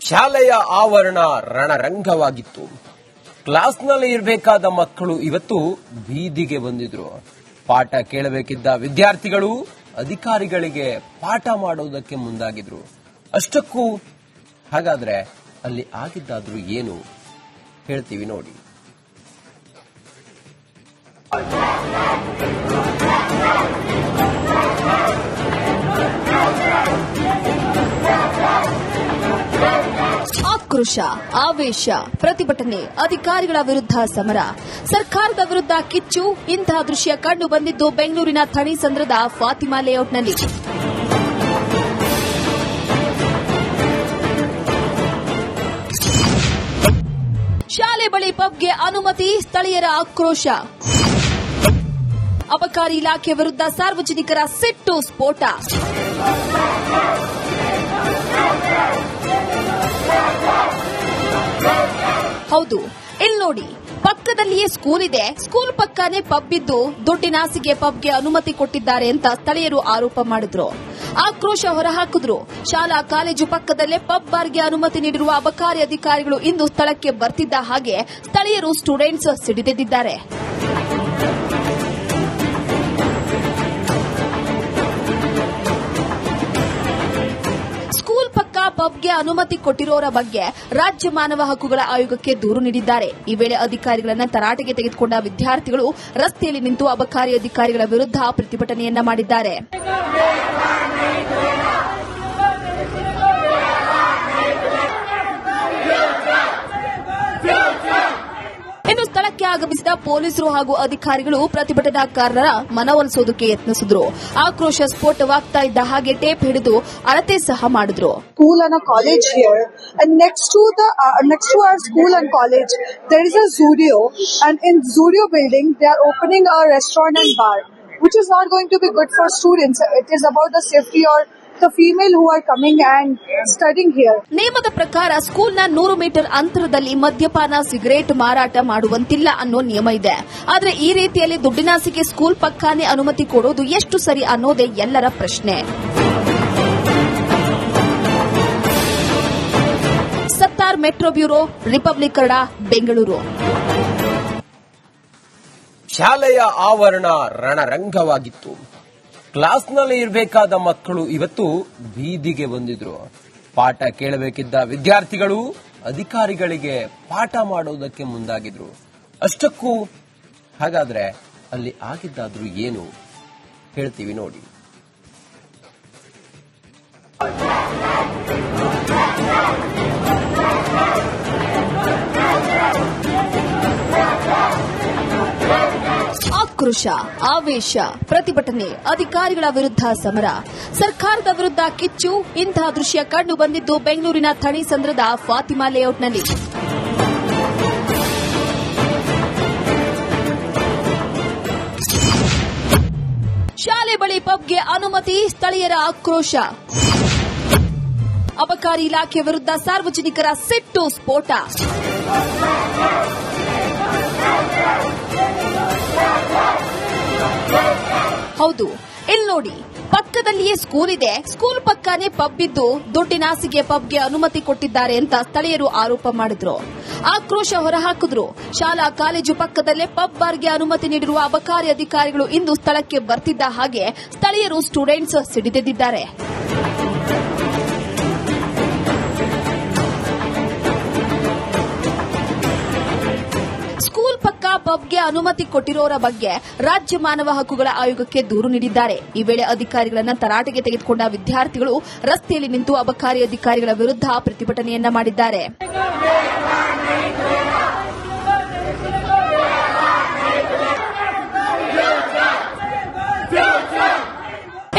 ಶಾಲೆಯ ಆವರಣ ರಣರಂಗವಾಗಿತ್ತು. ಕ್ಲಾಸ್ನಲ್ಲಿ ಇರಬೇಕಾದ ಮಕ್ಕಳು ಇವತ್ತು ಬೀದಿಗೆ ಬಂದಿದ್ರು. ಪಾಠ ಕೇಳಬೇಕಿದ್ದ ವಿದ್ಯಾರ್ಥಿಗಳು ಅಧಿಕಾರಿಗಳಿಗೆ ಪಾಠ ಮಾಡುವುದಕ್ಕೆ ಮುಂದಾಗಿದ್ರು. ಅಷ್ಟಕ್ಕೂ ಹಾಗಾದ್ರೆ ಅಲ್ಲಿ ಆಗಿದ್ದಾದ್ರೂ ಏನು ಹೇಳ್ತೀವಿ ನೋಡಿ. ಆಕ್ರೋಶ, ಆವೇಶ, ಪ್ರತಿಭಟನೆ, ಅಧಿಕಾರಿಗಳ ವಿರುದ್ಧ ಸಮರ, ಸರ್ಕಾರದ ವಿರುದ್ಧ ಕಿಚ್ಚು. ಇಂತಹ ದೃಶ್ಯ ಕಂಡು ಬಂದಿದ್ದು ಬೆಂಗಳೂರಿನ ಥಣಿಸಂದ್ರದ ಫಾತಿಮಾ ಲೇಔಟ್ನಲ್ಲಿ. ಶಾಲೆ ಬಳಿ ಪಬ್ಗೆ ಅನುಮತಿ, ಸ್ಥಳೀಯರ ಆಕ್ರೋಶ. ಅಬಕಾರಿ ಇಲಾಖೆ ವಿರುದ್ಧ ಸಾರ್ವಜನಿಕರ ಸಿಟ್ಟು, ಸ್ಫೋಟ. ಹೌದು, ಇಲ್ಲಿ ನೋಡಿ, ಪಕ್ಕದಲ್ಲಿಯೇ ಸ್ಕೂಲ್ ಇದೆ. ಸ್ಕೂಲ್ ಪಕ್ಕನೇ ಪಬ್ ಇದ್ದು ದುಡ್ಡಿನಾಸೆಗೆ ಪಬ್ಗೆ ಅನುಮತಿ ಕೊಟ್ಟಿದ್ದಾರೆ ಅಂತ ಸ್ಥಳೀಯರು ಆರೋಪ ಮಾಡಿದ್ರು. ಆಕ್ರೋಶ ಹೊರಹಾಕಿದ್ರು. ಶಾಲಾ ಕಾಲೇಜು ಪಕ್ಕದಲ್ಲೇ ಪಬ್ ಬಾರ್ಗೆ ಅನುಮತಿ ನೀಡಿರುವ ಅಬಕಾರಿ ಅಧಿಕಾರಿಗಳು ಇಂದು ಸ್ಥಳಕ್ಕೆ ಬರ್ತಿದ್ದ ಹಾಗೆ ಸ್ಥಳೀಯರು ಸ್ಟೂಡೆಂಟ್ಸ್ ಸಿಡಿದೆದ್ದಿದ್ದಾರೆ. ಪಬ್ಗೆ ಅನುಮತಿ ಕೊಟ್ಟಿರೋರ ಬಗ್ಗೆ ರಾಜ್ಯ ಮಾನವ ಹಕ್ಕುಗಳ ಆಯೋಗಕ್ಕೆ ದೂರು ನೀಡಿದ್ದಾರೆ. ಈ ವೇಳೆ ಅಧಿಕಾರಿಗಳನ್ನ ತರಾಟೆಗೆ ತೆಗೆದುಕೊಂಡ ವಿದ್ಯಾರ್ಥಿಗಳು ರಸ್ತೆಯಲ್ಲಿ ನಿಂತು ಅಬಕಾರಿ ಅಧಿಕಾರಿಗಳ ವಿರುದ್ಧ ಪ್ರತಿಭಟನೆಯನ್ನ ಮಾಡಿದ್ದಾರೆ. ಇನ್ನು ಸ್ಥಳಕ್ಕೆ ಆಗಮಿಸಿದ ಪೊಲೀಸರು ಹಾಗೂ ಅಧಿಕಾರಿಗಳು ಪ್ರತಿಭಟನಾಕಾರರ ಮನವೊಲಿಸೋದಕ್ಕೆ ಯತ್ನಿಸಿದ್ರು. ಆಕ್ರೋಶ ಸ್ಫೋಟವಾಗ್ತಾ ಇದ್ದ ಹಾಗೆ ಟೇಪ್ ಹಿಡಿದು ಅಳತೆ ಸಹ ಮಾಡಿದ್ರು. School and a college here, and next to our school and college there is a Zudio, and in Zudio building they are opening a restaurant and bar, which is not going to be good for students. It is about the safety or the female who are coming and studying here. ನಿಯಮದ ಪ್ರಕಾರ ಸ್ಕೂಲ್ನ 100 metre ಅಂತರದಲ್ಲಿ ಮದ್ಯಪಾನ, cigarette ಮಾರಾಟ ಮಾಡುವಂತಿಲ್ಲ ಅನ್ನೋ ನಿಯಮ ಇದೆ. ಆದರೆ ಈ ರೀತಿಯಲ್ಲಿ ದುಡ್ಡಿನಾಸೆಗೆ ಸ್ಕೂಲ್ ಪಕ್ಕಾನೇ ಅನುಮತಿ ಕೊಡೋದು ಎಷ್ಟು ಸರಿ ಅನ್ನೋದೇ ಎಲ್ಲರ ಪ್ರಶ್ನೆ. Sattar, metro bureau, republic Kannada, Bengaluru. ಶಾಲೆಯ ಆವರಣ ರಣರಂಗವಾಗಿತ್ತು. ಕ್ಲಾಸ್ನಲ್ಲಿ ಇರಬೇಕಾದ ಮಕ್ಕಳು ಇವತ್ತು ಬೀದಿಗೆ ಬಂದಿದ್ರು. ಪಾಠ ಕೇಳಬೇಕಿದ್ದ ವಿದ್ಯಾರ್ಥಿಗಳು ಅಧಿಕಾರಿಗಳಿಗೆ ಪಾಠ ಮಾಡುವುದಕ್ಕೆ ಮುಂದಾಗಿದ್ರು. ಅಷ್ಟಕ್ಕೂ ಹಾಗಾದ್ರೆ ಅಲ್ಲಿ ಆಗಿದ್ದಾದ್ರೂ ಏನು ಹೇಳ್ತೀವಿ ನೋಡಿ. ಆಕ್ರೋಶ, ಆವೇಶ, ಪ್ರತಿಭಟನೆ, ಅಧಿಕಾರಿಗಳ ವಿರುದ್ಧ ಸಮರ, ಸರ್ಕಾರದ ವಿರುದ್ಧ ಕಿಚ್ಚು. ಇಂತಹ ದೃಶ್ಯ ಕಂಡು ಬಂದಿದ್ದು ಬೆಂಗಳೂರಿನ ಥಣಿಸಂದ್ರದ ಫಾತಿಮಾ ಲೇಔಟ್ನಲ್ಲಿ. ಶಾಲೆ ಬಳಿ ಪಬ್ಗೆ ಅನುಮತಿ, ಸ್ಥಳೀಯರ ಆಕ್ರೋಶ. ಅಬಕಾರಿ ಇಲಾಖೆ ವಿರುದ್ಧ ಸಾರ್ವಜನಿಕರ ಸಿಟ್ಟು, ಸ್ಫೋಟ. ಹೌದು, ಇಲ್ಲಿ ನೋಡಿ, ಪಕ್ಕದಲ್ಲಿಯೇ ಸ್ಕೂಲ್ ಇದೆ. ಸ್ಕೂಲ್ ಪಕ್ಕನೇ ಪಬ್ ಇದ್ದು ದುಡ್ಡಿನಾಸೆಗೆ ಪಬ್ಗೆ ಅನುಮತಿ ಕೊಟ್ಟಿದ್ದಾರೆ ಅಂತ ಸ್ಥಳೀಯರು ಆರೋಪ ಮಾಡಿದ್ರು. ಆಕ್ರೋಶ ಹೊರಹಾಕಿದ್ರು. ಶಾಲಾ ಕಾಲೇಜು ಪಕ್ಕದಲ್ಲೇ ಪಬ್ ಬಾರ್ಗೆ ಅನುಮತಿ ನೀಡಿರುವ ಅಬಕಾರಿ ಅಧಿಕಾರಿಗಳು ಇಂದು ಸ್ಥಳಕ್ಕೆ ಬರ್ತಿದ್ದ ಹಾಗೆ ಸ್ಥಳೀಯರು ಸ್ಟೂಡೆಂಟ್ಸ್ ಸಿಡಿದೆದ್ದಿದ್ದಾರೆ. ಸ್ಕೂಲ್ ಪಕ್ಕ ಪಬ್ಗೆ ಅನುಮತಿ ಕೊಟ್ಟಿರೋರ ಬಗ್ಗೆ ರಾಜ್ಯ ಮಾನವ ಹಕ್ಕುಗಳ ಆಯೋಗಕ್ಕೆ ದೂರು ನೀಡಿದ್ದಾರೆ. ಈ ವೇಳೆ ಅಧಿಕಾರಿಗಳನ್ನ ತರಾಟೆಗೆ ತೆಗೆದುಕೊಂಡ ವಿದ್ಯಾರ್ಥಿಗಳು ರಸ್ತೆಯಲ್ಲಿ ನಿಂತು ಅಬಕಾರಿ ಅಧಿಕಾರಿಗಳ ವಿರುದ್ಧ ಪ್ರತಿಭಟನೆಯನ್ನ ಮಾಡಿದ್ದಾರೆ.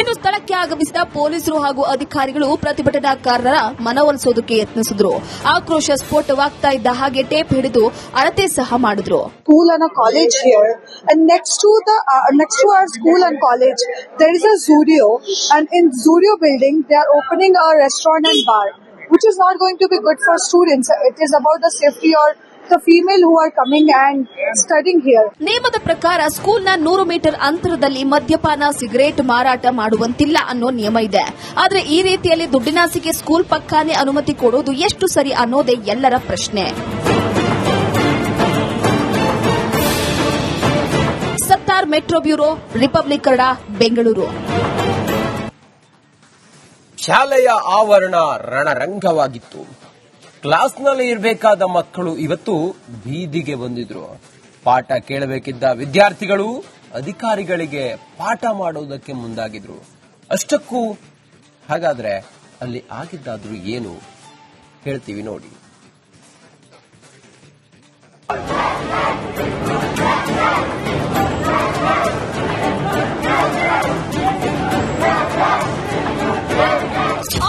ಇನ್ನು ಸ್ಥಳಕ್ಕೆ ಆಗಮಿಸಿದ ಪೊಲೀಸರು ಹಾಗೂ ಅಧಿಕಾರಿಗಳು ಪ್ರತಿಭಟನಾಕಾರರ ಮನವೊಲಿಸೋದಕ್ಕೆ ಯತ್ನಿಸಿದ್ರು. ಆಕ್ರೋಶ ಸ್ಫೋಟವಾಗ್ತಾ ಇದ್ದ ಹಾಗೆ ಟೇಪ್ ಹಿಡಿದು ಅಳತೆ ಸಹ ಮಾಡಿದ್ರು. School and a college here, and next to our school and college there is a Zudio, and in Zudio building they are opening a restaurant and bar, which is not going to be good for students. It is about the safety or the female who are coming and studying here. ನಿಯಮದ ಪ್ರಕಾರ ಸ್ಕೂಲ್ನ 100 metre ಅಂತರದಲ್ಲಿ ಮದ್ಯಪಾನ cigarette ಮಾರಾಟ ಮಾಡುವಂತಿಲ್ಲ ಅನ್ನೋ ನಿಯಮ ಇದೆ. ಆದ್ರೆ ಈ ರೀತಿಯಲ್ಲಿ ದುಡ್ಡಿನಾಸೆಗೆ ಸ್ಕೂಲ್ ಪಕ್ಕಾನೆ ಅನುಮತಿ ಕೊಡೋದು ಎಷ್ಟು ಸರಿ ಅನ್ನೋದೇ ಎಲ್ಲರ ಪ್ರಶ್ನೆ. Sattar metro bureau, republic Kannada, Bengaluru. ಶಾಲೆಯ ಆವರಣ ರಣರಂಗವಾಗಿತ್ತು. ಕ್ಲಾಸ್ನಲ್ಲಿ ಇರಬೇಕಾದ ಮಕ್ಕಳು ಇವತ್ತು ಬೀದಿಗೆ ಬಂದಿದ್ರು. ಪಾಠ ಕೇಳಬೇಕಿದ್ದ ವಿದ್ಯಾರ್ಥಿಗಳು ಅಧಿಕಾರಿಗಳಿಗೆ ಪಾಠ ಮಾಡೋದಕ್ಕೆ ಮುಂದಾಗಿದ್ರು. ಅಷ್ಟಕ್ಕೂ ಹಾಗಾದ್ರೆ ಅಲ್ಲಿ ಆಗಿದ್ದಾದ್ರೂ ಏನು ಹೇಳ್ತೀವಿ ನೋಡಿ.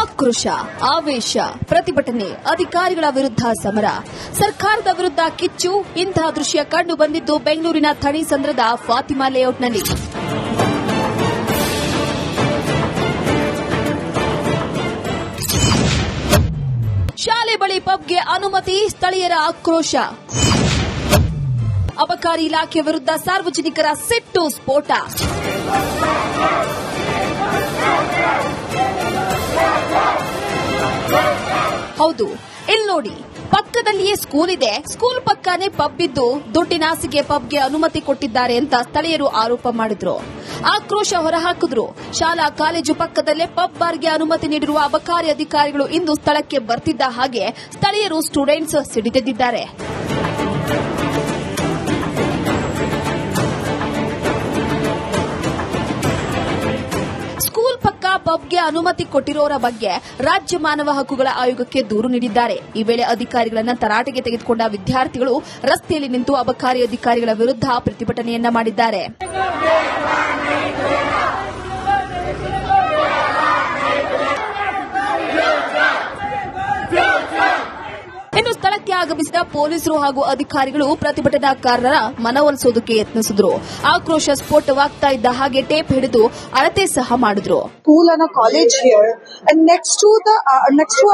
ಆಕ್ರೋಶ, ಆವೇಶ, ಪ್ರತಿಭಟನೆ, ಅಧಿಕಾರಿಗಳ ವಿರುದ್ಧ ಸಮರ, ಸರ್ಕಾರದ ವಿರುದ್ಧ ಕಿಚ್ಚು. ಇಂತಹ ದೃಶ್ಯ ಕಂಡು ಬಂದಿದ್ದು ಬೆಂಗಳೂರಿನ ಥಣಿಸಂದ್ರದ ಫಾತಿಮಾ ಲೇಔಟ್ನಲ್ಲಿ. ಶಾಲೆ ಬಳಿ ಪಬ್ಗೆ ಅನುಮತಿ, ಸ್ಥಳೀಯರ ಆಕ್ರೋಶ. ಅಬಕಾರಿ ಇಲಾಖೆ ವಿರುದ್ಧ ಸಾರ್ವಜನಿಕರ ಸಿಟ್ಟು, ಸ್ಫೋಟ. ಹೌದು, ಇಲ್ಲಿ ನೋಡಿ, ಪಕ್ಕದಲ್ಲಿಯೇ ಸ್ಕೂಲ್ ಇದೆ. ಸ್ಕೂಲ್ ಪಕ್ಕಾನೆ ಪಬ್ ಇದ್ದು ದುಡ್ಡಿನಾಸೆಗೆ ಪಬ್ಗೆ ಅನುಮತಿ ಕೊಟ್ಟಿದ್ದಾರೆ ಅಂತ ಸ್ಥಳೀಯರು ಆರೋಪ ಮಾಡಿದ್ರು. ಆಕ್ರೋಶ ಹೊರಹಾಕಿದ್ರು. ಶಾಲಾ ಕಾಲೇಜು ಪಕ್ಕದಲ್ಲೇ ಪಬ್ ಬಾರ್ಗೆ ಅನುಮತಿ ನೀಡಿರುವ ಅಬಕಾರಿ ಅಧಿಕಾರಿಗಳು ಇಂದು ಸ್ಥಳಕ್ಕೆ ಬರ್ತಿದ್ದ ಹಾಗೆ ಸ್ಥಳೀಯರು, ಸ್ಟೂಡೆಂಟ್ಸ್ ಸಿಡಿದೆದ್ದಿದ್ದಾರೆ. ಸ್ಕೂಲ್ ಪಕ್ಕ ಪಬ್ಗೆ ಅನುಮತಿ ಕೊಟ್ಟಿರೋರ ಬಗ್ಗೆ ರಾಜ್ಯ ಮಾನವ ಹಕ್ಕುಗಳ ಆಯೋಗಕ್ಕೆ ದೂರು ನೀಡಿದ್ದಾರೆ. ಈ ವೇಳೆ ಅಧಿಕಾರಿಗಳನ್ನ ತರಾಟೆಗೆ ತೆಗೆದುಕೊಂಡ ವಿದ್ಯಾರ್ಥಿಗಳು ರಸ್ತೆಯಲ್ಲಿ ನಿಂತು ಅಬಕಾರಿ ಅಧಿಕಾರಿಗಳ ವಿರುದ್ಧ ಪ್ರತಿಭಟನೆಯನ್ನ ಮಾಡಿದ್ದಾರೆ. ಇನ್ನು ಸ್ಥಳಕ್ಕೆ ಆಗಮಿಸಿದ ಪೊಲೀಸರು ಹಾಗೂ ಅಧಿಕಾರಿಗಳು ಪ್ರತಿಭಟನಾಕಾರರ ಮನವೊಲಿಸೋದಕ್ಕೆ ಯತ್ನಿಸಿದ್ರು. ಆಕ್ರೋಶ ಸ್ಫೋಟವಾಗ್ತಾ ಇದ್ದ ಹಾಗೆ ಟೇಪ್ ಹಿಡಿದು ಅಳತೆ ಸಹ ಮಾಡಿದ್ರು. School and a college here, and next to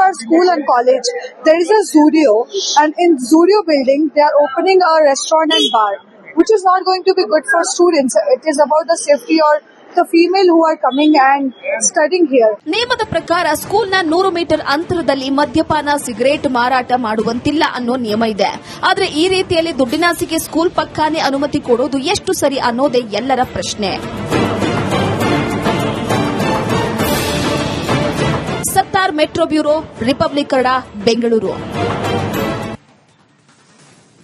our school and college there is a Zudio, and in Zudio building they are opening a restaurant and bar, which is not going to be good for students. It is about the safety or the female who are coming and studying here. ನಿಯಮದ ಪ್ರಕಾರ ಸ್ಕೂಲ್ನ 100 metre ಅಂತರದಲ್ಲಿ ಮದ್ಯಪಾನ cigarette ಮಾರಾಟ ಮಾಡುವಂತಿಲ್ಲ ಅನ್ನೋ ನಿಯಮ ಇದೆ. ಆದ್ರೆ ಈ ರೀತಿಯಲ್ಲಿ ದುಡ್ಡಿನಾಸೆಗೆ ಸ್ಕೂಲ್ ಪಕ್ಕಾನೆ ಅನುಮತಿ ಕೊಡೋದು ಎಷ್ಟು ಸರಿ ಅನ್ನೋದೇ ಎಲ್ಲರ ಪ್ರಶ್ನೆ. Sattar metro bureau, republic Kannada, Bengaluru.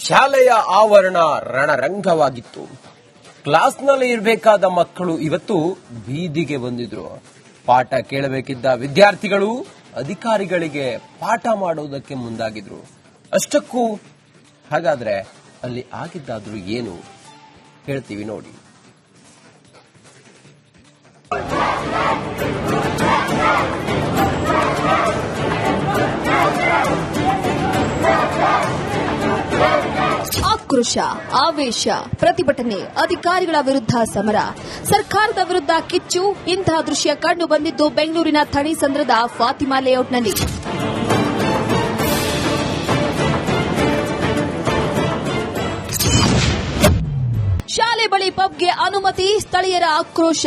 ಶಾಲೆಯ ಆವರಣ ರಣರಂಗವಾಗಿತ್ತು. ಕ್ಲಾಸ್ನಲ್ಲಿ ಇರಬೇಕಾದ ಮಕ್ಕಳು ಇವತ್ತು ಬೀದಿಗೆ ಬಂದಿದ್ರು. ಪಾಠ ಕೇಳಬೇಕಿದ್ದ ವಿದ್ಯಾರ್ಥಿಗಳು ಅಧಿಕಾರಿಗಳಿಗೆ ಪಾಠ ಮಾಡೋದಕ್ಕೆ ಮುಂದಾಗಿದ್ರು. ಅಷ್ಟಕ್ಕೂ ಹಾಗಾದ್ರೆ ಅಲ್ಲಿ ಆಗಿದ್ದಾದ್ರೂ ಏನು ಹೇಳ್ತೀವಿ ನೋಡಿ. ಆಕ್ರೋಶ, ಆವೇಶ, ಪ್ರತಿಭಟನೆ, ಅಧಿಕಾರಿಗಳ ವಿರುದ್ಧ ಸಮರ, ಸರ್ಕಾರದ ವಿರುದ್ಧ ಕಿಚ್ಚು. ಇಂತಹ ದೃಶ್ಯ ಕಂಡು ಬಂದಿದ್ದು ಬೆಂಗಳೂರಿನ ಥಣಿಸಂದ್ರದ ಫಾತಿಮಾ ಲೇಔಟ್ನಲ್ಲಿ. ಶಾಲೆ ಬಳಿ ಪಬ್ಗೆ ಅನುಮತಿ, ಸ್ಥಳೀಯರ ಆಕ್ರೋಶ.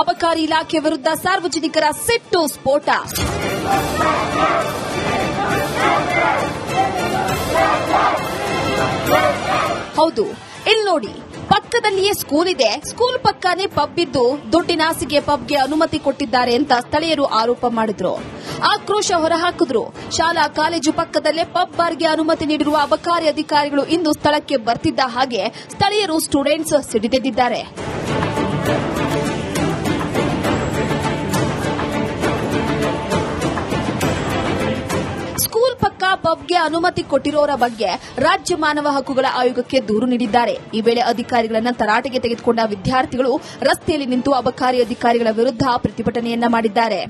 ಅಬಕಾರಿ ಇಲಾಖೆ ವಿರುದ್ಧ ಸಾರ್ವಜನಿಕರ ಸಿಟ್ಟು, ಸ್ಫೋಟ. ಹೌದು, ಇಲ್ಲಿ ನೋಡಿ, ಪಕ್ಕದಲ್ಲಿಯೇ ಸ್ಕೂಲ್ ಇದೆ. ಸ್ಕೂಲ್ ಪಕ್ಕಾನೆ ಪಬ್ ಇದ್ದು ದುಡ್ಡಿನಾಸೆಗೆ ಪಬ್ಗೆ ಅನುಮತಿ ಕೊಟ್ಟಿದ್ದಾರೆ ಅಂತ ಸ್ಥಳೀಯರು ಆರೋಪ ಮಾಡಿದ್ರು. ಆಕ್ರೋಶ ಹೊರಹಾಕಿದ್ರು. ಶಾಲಾ ಕಾಲೇಜು ಪಕ್ಕದಲ್ಲೇ ಪಬ್ ಬಾರ್ಗೆ ಅನುಮತಿ ನೀಡಿರುವ ಅಬಕಾರಿ ಅಧಿಕಾರಿಗಳು ಇಂದು ಸ್ಥಳಕ್ಕೆ ಬರ್ತಿದ್ದ ಹಾಗೆ ಸ್ಥಳೀಯರು, ಸ್ಟೂಡೆಂಟ್ಸ್ ಸಿಡಿದೆದ್ದಿದ್ದಾರೆ. ಸ್ಕೂಲ್ ಪಕ್ಕ ಪಬ್ಗೆ ಅನುಮತಿ ಕೊಟ್ಟಿರೋರ ಬಗ್ಗೆ ರಾಜ್ಯ ಮಾನವ ಹಕ್ಕುಗಳ ಆಯೋಗಕ್ಕೆ ದೂರು ನೀಡಿದ್ದಾರೆ. ಈ ವೇಳೆ ಅಧಿಕಾರಿಗಳನ್ನ ತರಾಟೆಗೆ ತೆಗೆದುಕೊಂಡ ವಿದ್ಯಾರ್ಥಿಗಳು ರಸ್ತೆಯಲ್ಲಿ ನಿಂತು ಅಬಕಾರಿ ಅಧಿಕಾರಿಗಳ ವಿರುದ್ಧ ಪ್ರತಿಭಟನೆಯನ್ನ ಮಾಡಿದ್ದಾರೆ.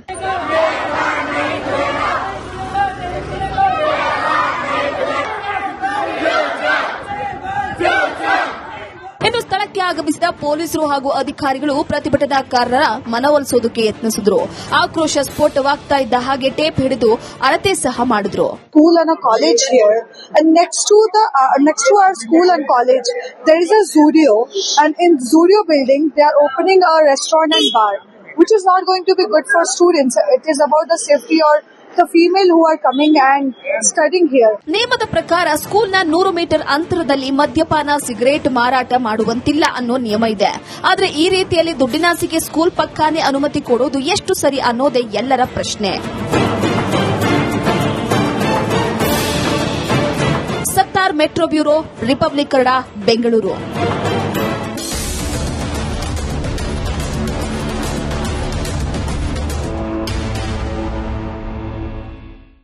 ಇನ್ನು ಸ್ಥಳಕ್ಕೆ ಆಗಮಿಸಿದ ಪೊಲೀಸರು ಹಾಗೂ ಅಧಿಕಾರಿಗಳು ಪ್ರತಿಭಟನಾಕಾರರ ಮನವೊಲಿಸೋದಕ್ಕೆ ಯತ್ನಿಸಿದ್ರು. ಆಕ್ರೋಶ ಸ್ಫೋಟವಾಗ್ತಾ ಇದ್ದ ಹಾಗೆ ಟೇಪ್ ಹಿಡಿದು ಅಳತೆ ಸಹ ಮಾಡಿದ್ರು. School and a college here, and next to our school and college there is a Zudio, and in Zudio building they are opening a restaurant and bar, which is not going to be good for students. It is about the safety or the female who are coming and studying here. ನಿಯಮದ ಪ್ರಕಾರ ಸ್ಕೂಲ್ನ 100 metre ಅಂತರದಲ್ಲಿ ಮದ್ಯಪಾನ cigarette ಮಾರಾಟ ಮಾಡುವಂತಿಲ್ಲ ಅನ್ನೋ ನಿಯಮ ಇದೆ. ಆದ್ರೆ ಈ ರೀತಿಯಲ್ಲಿ ದುಡ್ಡಿನಾಸೆಗೆ ಸ್ಕೂಲ್ ಪಕ್ಕಾನೆ ಅನುಮತಿ ಕೊಡೋದು ಎಷ್ಟು ಸರಿ ಅನ್ನೋದೇ ಎಲ್ಲರ ಪ್ರಶ್ನೆ. Sattar metro bureau, republic Kannada, Bengaluru.